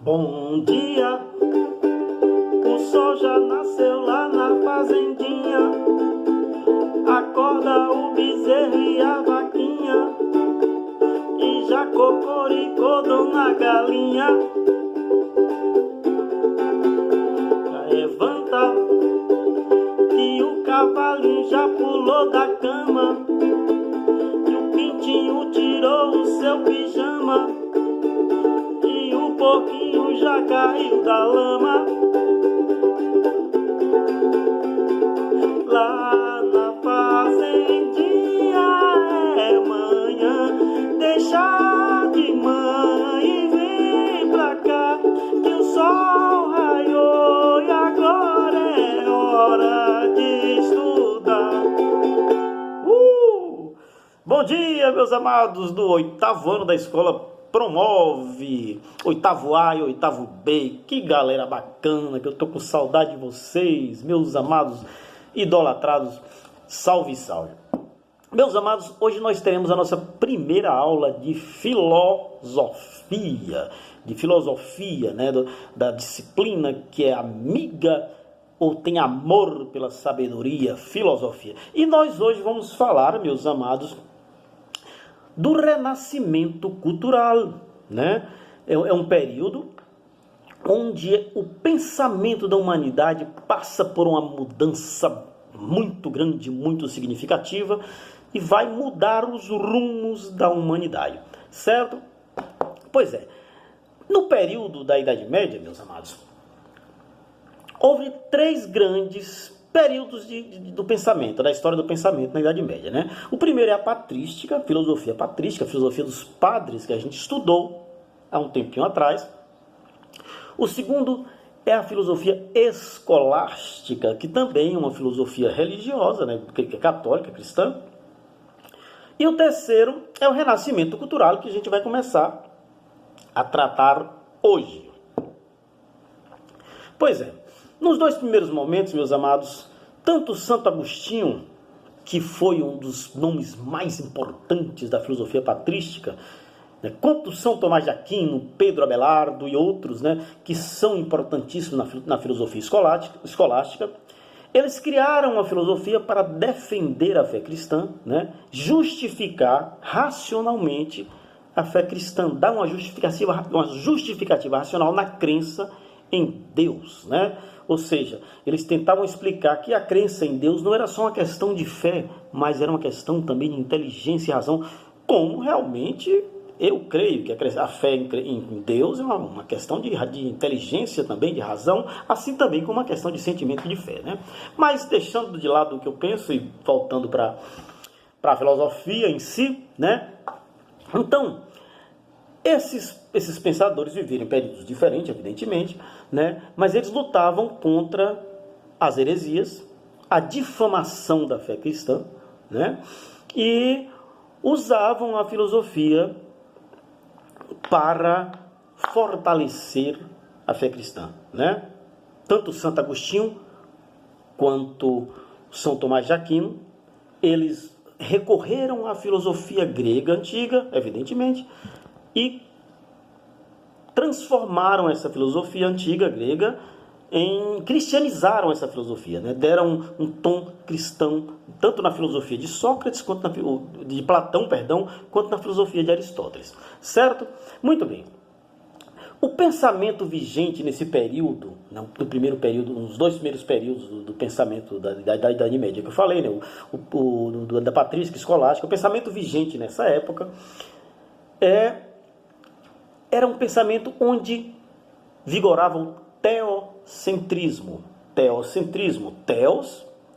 Bom dia, o sol já nasceu lá na fazendinha. Acorda o bezerro e a vaquinha, e já cocoricou dona galinha. Levanta, que o cavalinho já pulou da cama, e o pintinho tirou o seu pijama, e o porquinho já caiu da lama. Lá na fazendinha é manhã, deixa de mãe e vem pra cá, que o sol raiou e agora é hora de estudar. Bom dia, meus amados do 8º ano da escola Promove, 8º A e 8º B. Que galera bacana, que eu tô com saudade de vocês, meus amados idolatrados. Salve, salve. Meus amados, hoje nós teremos a nossa primeira aula de filosofia, né, da disciplina que é amiga ou tem amor pela sabedoria, filosofia. E nós hoje vamos falar, meus amados, do renascimento cultural, né? É um período onde o pensamento da humanidade passa por uma mudança muito grande, muito significativa, e vai mudar os rumos da humanidade, certo? Pois é, no período da Idade Média, meus amados, houve 3 grandes períodos do pensamento, da história do pensamento na Idade Média, né? O primeiro é a patrística, filosofia dos padres, que a gente estudou há um tempinho atrás. O segundo é a filosofia escolástica, que também é uma filosofia religiosa, né? Católica, cristã. E o terceiro é o renascimento cultural, que a gente vai começar a tratar hoje. Pois é, nos 2 primeiros momentos, meus amados, tanto Santo Agostinho, que foi um dos nomes mais importantes da filosofia patrística, né, quanto São Tomás de Aquino, Pedro Abelardo e outros, né, que são importantíssimos na filosofia escolástica, eles criaram uma filosofia para defender a fé cristã, né, justificar racionalmente a fé cristã, dar uma justificativa racional na crença em Deus, né? Ou seja, eles tentavam explicar que a crença em Deus não era só uma questão de fé, mas era uma questão também de inteligência e razão, como realmente eu creio que a fé em Deus é uma questão de inteligência também, de razão, assim também como uma questão de sentimento de fé, né? Mas deixando de lado o que eu penso e voltando para a filosofia em si, né? Então, esses pensadores viveram em períodos diferentes, evidentemente, né? Mas eles lutavam contra as heresias, a difamação da fé cristã, né? E usavam a filosofia para fortalecer a fé cristã, né? Tanto Santo Agostinho quanto São Tomás de Aquino, eles recorreram à filosofia grega antiga, evidentemente, e transformaram essa filosofia antiga grega cristianizaram essa filosofia, né? Deram um tom cristão tanto na filosofia de Sócrates quanto de Platão, quanto na filosofia de Aristóteles, certo? Muito bem. O pensamento vigente nesse período, no primeiro período, nos 2 primeiros períodos do pensamento da Idade Média que eu falei, né? Da patrística escolástica, o pensamento vigente nessa época era um pensamento onde vigorava o teocentrismo. Teos,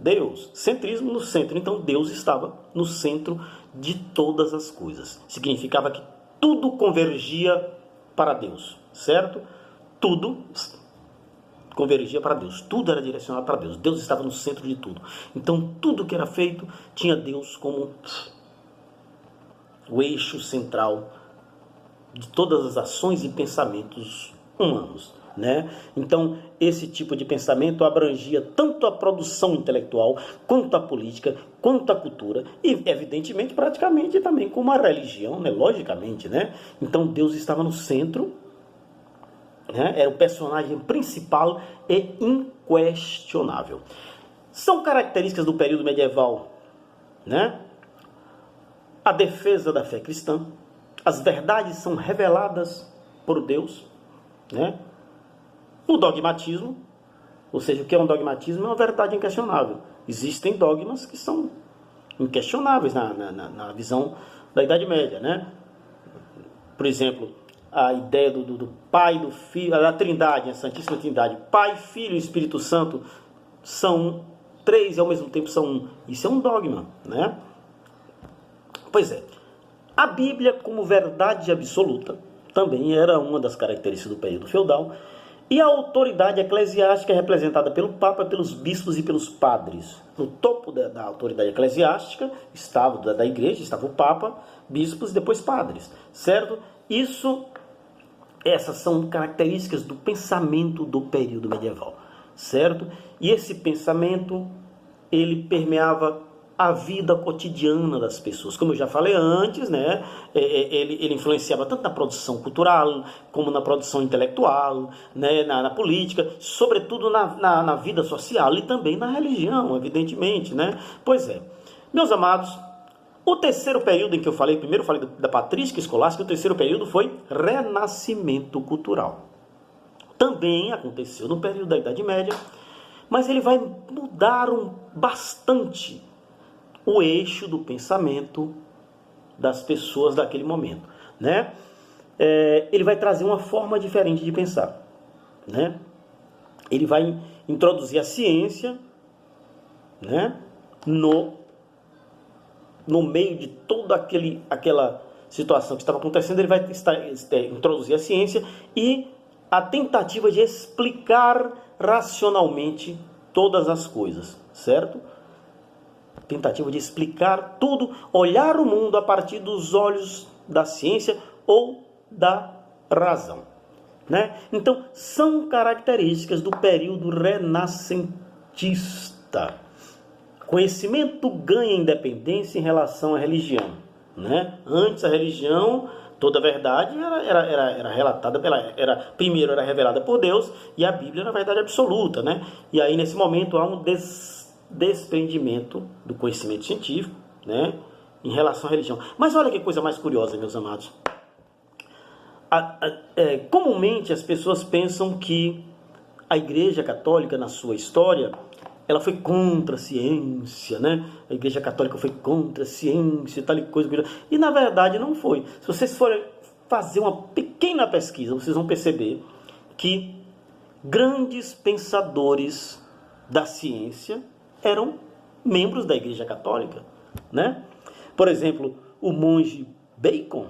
Deus. Centrismo no centro. Então Deus estava no centro de todas as coisas. Significava que tudo convergia para Deus, certo? Tudo convergia para Deus. Tudo era direcionado para Deus. Deus estava no centro de tudo. Então tudo que era feito tinha Deus como o eixo central de todas as ações e pensamentos humanos, né? Então, esse tipo de pensamento abrangia tanto a produção intelectual, quanto a política, quanto a cultura, e, evidentemente, praticamente também como a religião, né? Logicamente, né? Então, Deus estava no centro né? Era o personagem principal e inquestionável. São características do período medieval, né? A defesa da fé cristã, as verdades são reveladas por Deus, né? O dogmatismo, ou seja, o que é um dogmatismo? É uma verdade inquestionável. Existem dogmas que são inquestionáveis na visão da Idade Média, né? Por exemplo, a ideia do Pai, do Filho, da Trindade, a Santíssima Trindade, Pai, Filho e Espírito Santo são três e ao mesmo tempo são um. Isso é um dogma, né? Pois é, a Bíblia como verdade absoluta também era uma das características do período feudal, e a autoridade eclesiástica é representada pelo Papa, pelos bispos e pelos padres. No topo da autoridade eclesiástica estava da igreja, estava o Papa, bispos e depois padres, certo? Essas são características do pensamento do período medieval, certo? E esse pensamento, ele permeava a vida cotidiana das pessoas. Como eu já falei antes, né? Ele influenciava tanto na produção cultural, como na produção intelectual, né? na política, sobretudo na vida social e também na religião, evidentemente, né? Pois é. Meus amados, o terceiro período em que eu falei, primeiro eu falei da patrística escolástica, o terceiro período foi renascimento cultural. Também aconteceu no período da Idade Média, mas ele vai mudar bastante o eixo do pensamento das pessoas daquele momento, né? Ele vai trazer uma forma diferente de pensar, né? Ele vai introduzir a ciência, né? No meio de toda aquela situação que estava acontecendo, ele vai introduzir a ciência e a tentativa de explicar racionalmente todas as coisas, certo? Tentativa de explicar tudo, olhar o mundo a partir dos olhos da ciência ou da razão, né? Então, são características do período renascentista. Conhecimento ganha independência em relação à religião, né? Antes a religião, toda a verdade era relatada primeiro era revelada por Deus e a Bíblia era a verdade absoluta, né? E aí nesse momento há um desprendimento do conhecimento científico, né, em relação à religião. Mas olha que coisa mais curiosa, meus amados. Comumente as pessoas pensam que a Igreja Católica, na sua história, ela foi contra a ciência, né? A Igreja Católica foi contra a ciência, tal coisa. E na verdade não foi. Se vocês forem fazer uma pequena pesquisa, vocês vão perceber que grandes pensadores da ciência eram membros da Igreja Católica, né? Por exemplo, o monge Bacon,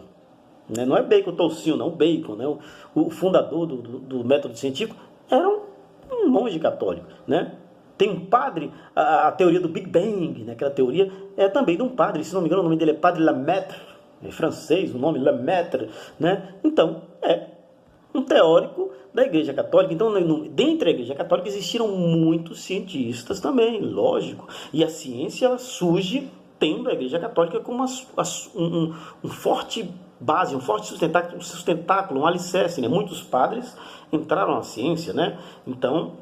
né? Não é Bacon Toucinho, não, Bacon, né? O fundador do método científico era um monge católico, né? Tem um padre, a teoria do Big Bang, né? Aquela teoria é também de um padre, se não me engano o nome dele é Padre Lemaitre, é francês o nome, Lemaitre, né? Então, um teórico da Igreja Católica. Então, dentro da Igreja Católica existiram muitos cientistas também, lógico. E a ciência ela surge tendo a Igreja Católica como um forte base, um forte sustentáculo, um alicerce, né? Muitos padres entraram na ciência, né? Então,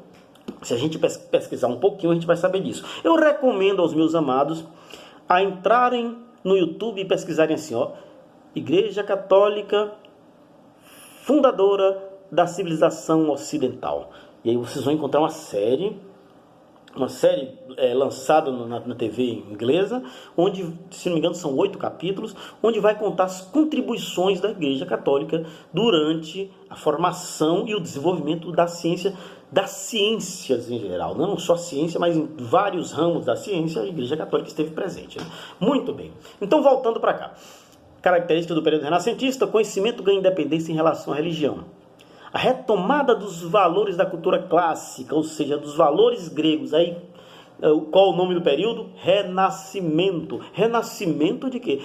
se a gente pesquisar um pouquinho, a gente vai saber disso. Eu recomendo aos meus amados a entrarem no YouTube e pesquisarem assim, ó, Igreja Católica fundadora da civilização ocidental. E aí vocês vão encontrar uma série lançada na TV inglesa, onde, se não me engano, são 8 capítulos, onde vai contar as contribuições da Igreja Católica durante a formação e o desenvolvimento da ciência, das ciências em geral. Não só a ciência, mas em vários ramos da ciência, a Igreja Católica esteve presente, né? Muito bem. Então, voltando para cá. Característica do período renascentista: conhecimento ganha independência em relação à religião. A retomada dos valores da cultura clássica, ou seja, dos valores gregos. Aí, qual o nome do período? Renascimento. Renascimento de quê?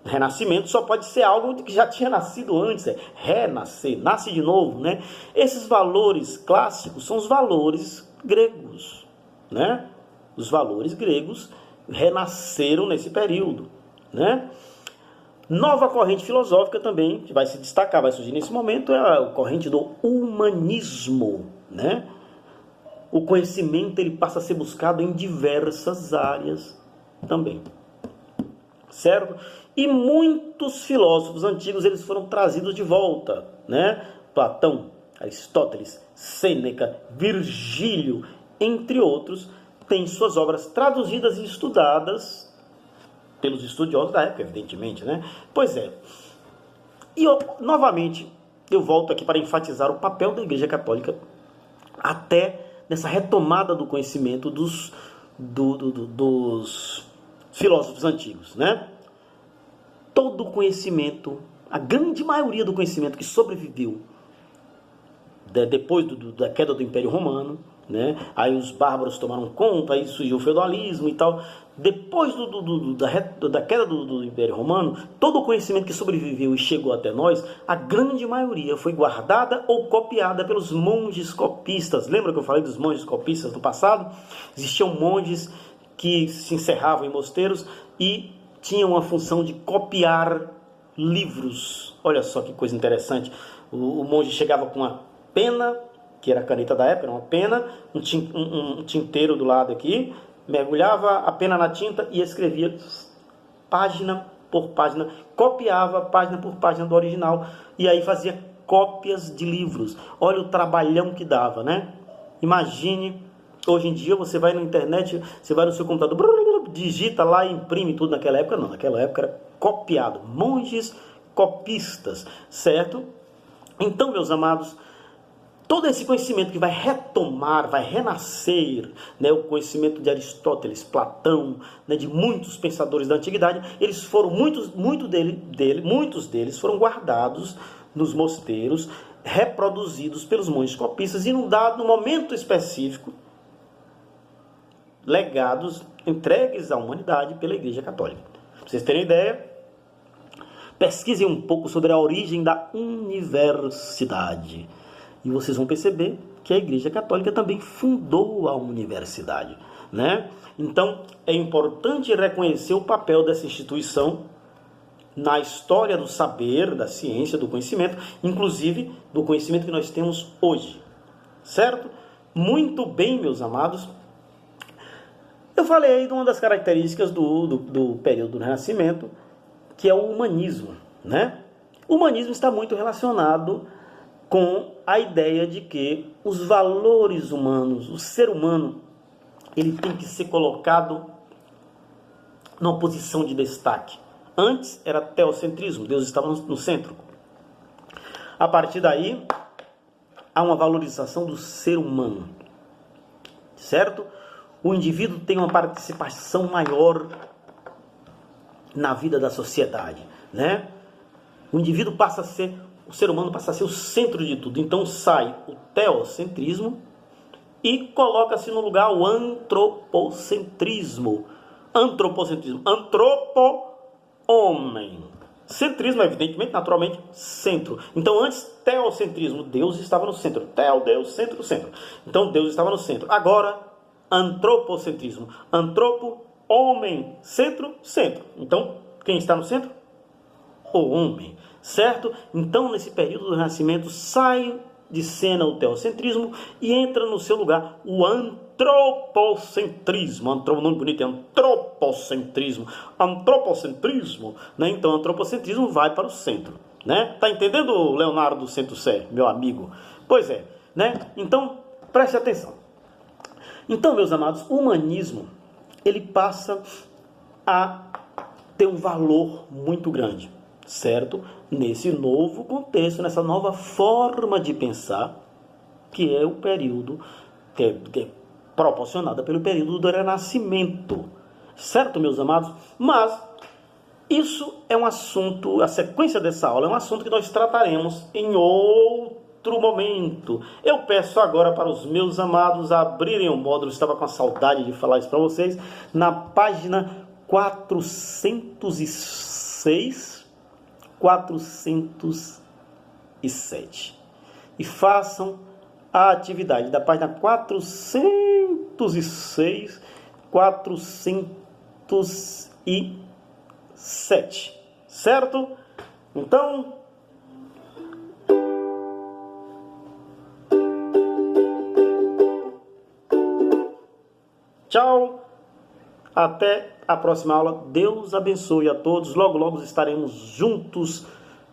Renascimento só pode ser algo que já tinha nascido antes. Renascer, nasce de novo, né? Esses valores clássicos são os valores gregos, né? Os valores gregos renasceram nesse período, né? Nova corrente filosófica também, que vai se destacar, vai surgir nesse momento, é a corrente do humanismo, né? O conhecimento ele passa a ser buscado em diversas áreas também, certo? E muitos filósofos antigos eles foram trazidos de volta, né? Platão, Aristóteles, Sêneca, Virgílio, entre outros, têm suas obras traduzidas e estudadas pelos estudiosos da época, evidentemente, né? Pois é. E novamente eu volto aqui para enfatizar o papel da Igreja Católica até nessa retomada do conhecimento dos filósofos antigos, né? Todo o conhecimento, a grande maioria do conhecimento que sobreviveu depois da queda do Império Romano, né? Aí os bárbaros tomaram conta, aí surgiu o feudalismo e tal. Depois da queda do Império Romano, todo o conhecimento que sobreviveu e chegou até nós, a grande maioria foi guardada ou copiada pelos monges copistas. Lembra que eu falei dos monges copistas do passado? Existiam monges que se encerravam em mosteiros e tinham a função de copiar livros. Olha só que coisa interessante. O monge chegava com uma pena, que era a caneta da época, era uma pena, um tinteiro do lado aqui, mergulhava a pena na tinta e escrevia página por página, copiava página por página do original, e aí fazia cópias de livros. Olha o trabalhão que dava, né? Imagine, hoje em dia você vai na internet, você vai no seu computador, digita lá e imprime tudo. Naquela época não, naquela época era copiado. Monges copistas, certo? Então, meus amados, todo esse conhecimento que vai retomar, vai renascer, né, o conhecimento de Aristóteles, Platão, né, de muitos pensadores da antiguidade, eles foram, muitos deles foram guardados nos mosteiros, reproduzidos pelos monges copistas e num dado momento específico, legados, entregues à humanidade pela Igreja Católica. Para vocês terem ideia, pesquisem um pouco sobre a origem da universidade. E vocês vão perceber que a Igreja Católica também fundou a universidade, né? Então, é importante reconhecer o papel dessa instituição na história do saber, da ciência, do conhecimento, inclusive do conhecimento que nós temos hoje, certo? Muito bem, meus amados. Eu falei aí de uma das características do período do Renascimento, que é o humanismo, né? O humanismo está muito relacionado com a ideia de que os valores humanos, o ser humano, ele tem que ser colocado numa posição de destaque. Antes era teocentrismo, Deus estava no centro. A partir daí, há uma valorização do ser humano, certo? O indivíduo tem uma participação maior na vida da sociedade, né? O indivíduo passa a ser, o ser humano passa a ser o centro de tudo. Então sai o teocentrismo e coloca-se no lugar o antropocentrismo. Antropocentrismo, antropo-homem. Centrismo, evidentemente, naturalmente, centro. Então, antes, teocentrismo, Deus estava no centro. Teo, Deus, centro, centro. Então, Deus estava no centro. Agora, antropocentrismo. Antropo, homem, centro, centro. Então, quem está no centro? O homem, certo? Então, nesse período do Renascimento, sai de cena o teocentrismo e entra no seu lugar o antropocentrismo. Nome bonito é antropocentrismo. Antropocentrismo, né? Então, o antropocentrismo vai para o centro, né? Tá entendendo, Leonardo Centro-Sé, meu amigo? Pois é, né? Então, preste atenção. Então, meus amados, o humanismo, ele passa a ter um valor muito grande, certo? Nesse novo contexto, nessa nova forma de pensar, que é o período, que é proporcionada pelo período do Renascimento, certo, meus amados? Mas isso é um assunto, a sequência dessa aula é um assunto que nós trataremos em outro momento. Eu peço agora para os meus amados abrirem o módulo, estava com a saudade de falar isso para vocês, na página 406, 407. E façam a atividade da página 406, 407. certo? Então, tchau, até a próxima aula. Deus abençoe a todos. Logo, logo estaremos juntos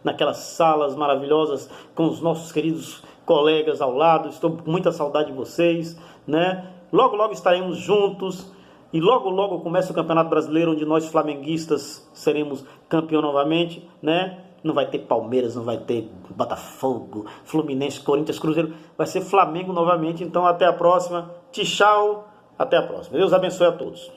naquelas salas maravilhosas com os nossos queridos colegas ao lado. Estou com muita saudade de vocês, né? Logo, logo estaremos juntos. E logo, logo começa o Campeonato Brasileiro, onde nós flamenguistas seremos campeão novamente, né? Não vai ter Palmeiras, não vai ter Botafogo, Fluminense, Corinthians, Cruzeiro. Vai ser Flamengo novamente. Então, até a próxima. Tchau, até a próxima. Deus abençoe a todos.